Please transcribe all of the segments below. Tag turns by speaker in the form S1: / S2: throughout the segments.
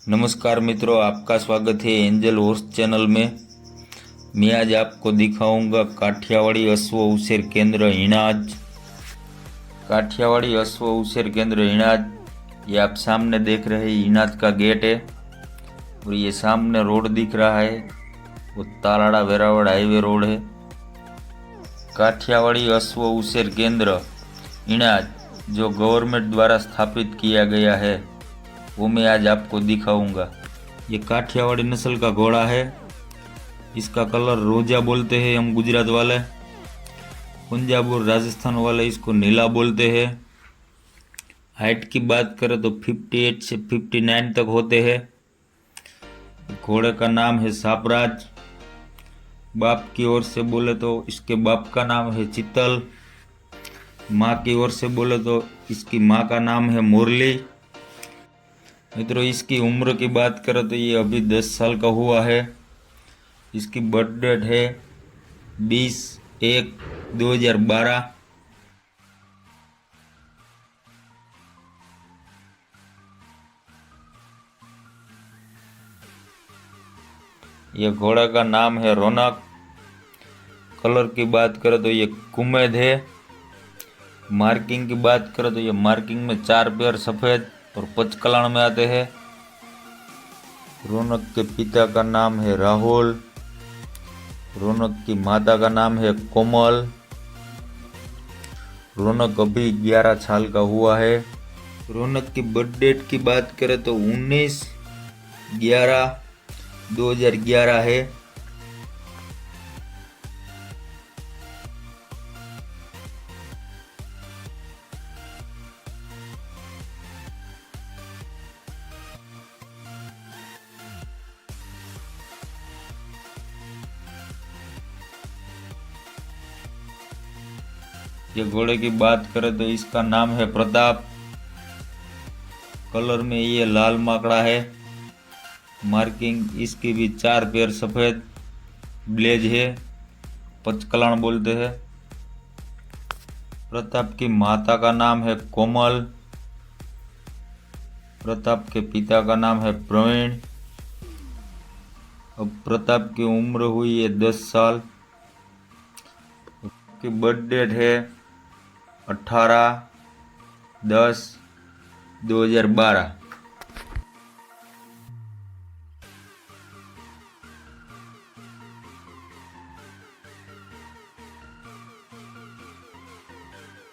S1: नमस्कार मित्रों, आपका स्वागत है एंजल हॉर्स चैनल में। मैं आज आपको दिखाऊंगा काठियावाड़ी अश्व उछेर केंद्र हिणाज। काठियावाड़ी अश्व उछेर केंद्र हिणाज, ये आप सामने देख रहे हैं हिणाज का गेट है और ये सामने रोड दिख रहा है, वो तालाड़ा वेरावल हाईवे रोड है। काठियावाड़ी अश्व उछेर केंद्र हिणाज जो गवर्नमेंट द्वारा स्थापित किया गया है वो मैं आज आपको दिखाऊंगा। ये काठियावाड़ी नस्ल का घोड़ा है। इसका कलर रोजा बोलते हैं हम गुजरात वाले, पंजाब और राजस्थान वाले इसको नीला बोलते हैं। हाइट की बात करें तो 58 से 59 तक होते हैं। घोड़े का नाम है सापराज। बाप की ओर से बोले तो इसके बाप का नाम है चित्तल। माँ की ओर से बोले तो इसकी माँ का नाम है मुरली। मित्रों, इसकी उम्र की बात करें तो ये अभी 10 साल का हुआ है। इसकी बर्थ डेट है 20/1/2012। ये घोड़ा का नाम है रौनक। कलर की बात करें तो ये कुमेद है। मार्किंग की बात करें तो ये मार्किंग में 4 पैर सफ़ेद और पचकलाण में आते हैं। रौनक के पिता का नाम है राहुल। रौनक की माता का नाम है कोमल। रौनक अभी 11 साल का हुआ है। रौनक की बर्थ डेट की बात करें तो 19/11/2011 है। ये घोड़े की बात करें तो इसका नाम है प्रताप। कलर में ये लाल माकड़ा है। मार्किंग इसकी भी 4 पैर सफ़ेद ब्लेज है, पचकलाण बोलते हैं। प्रताप की माता का नाम है कोमल। प्रताप के पिता का नाम है प्रवीण। अब प्रताप की उम्र हुई है 10 साल। की बर्थ डेट है 18/10/2012।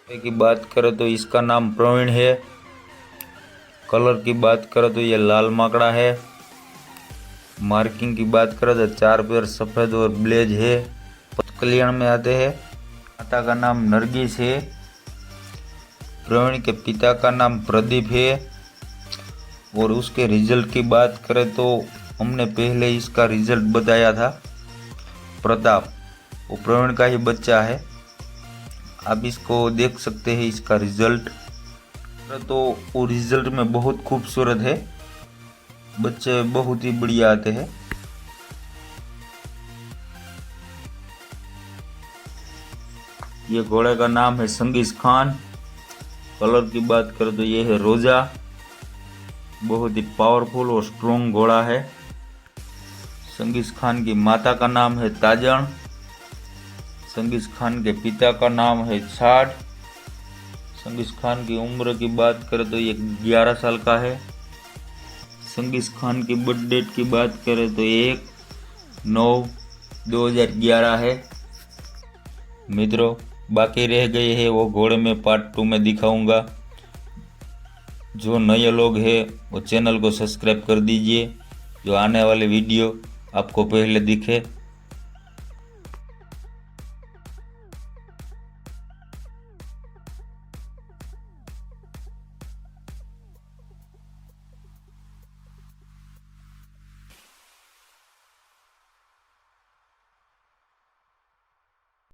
S1: की बात करें तो इसका नाम प्रवीण है। कलर की बात करें तो ये लाल माकड़ा है। मार्किंग की बात करें तो 4 पैर सफ़ेद और ब्लेज है, पचकलियन में आते हैं। माता का नाम नरगिस है। प्रवीण के पिता का नाम प्रदीप है। और उसके रिजल्ट की बात करें तो हमने पहले इसका रिजल्ट बताया था। प्रताप वो प्रवीण का ही बच्चा है। आप इसको देख सकते हैं इसका रिजल्ट। तो वो रिजल्ट में बहुत खूबसूरत है। बच्चे बहुत ही बढ़िया आते हैं। ये घोड़े का नाम है संगीज खान। कलर की बात करें तो ये है रोजा। बहुत ही पावरफुल और स्ट्रॉन्ग घोड़ा है। संगीज खान की माता का नाम है ताजन। संगीज खान के पिता का नाम है छाड़। संगीज खान की उम्र की बात करें तो ये 11 साल का है। संगीज खान की बर्थ डेट की बात करें तो 1/9/2011 है। मित्रों, बाकी रह गए हैं वो घोड़े में पार्ट 2 में दिखाऊंगा। जो नए लोग हैं वो चैनल को सब्सक्राइब कर दीजिए, जो आने वाले वीडियो आपको पहले दिखे।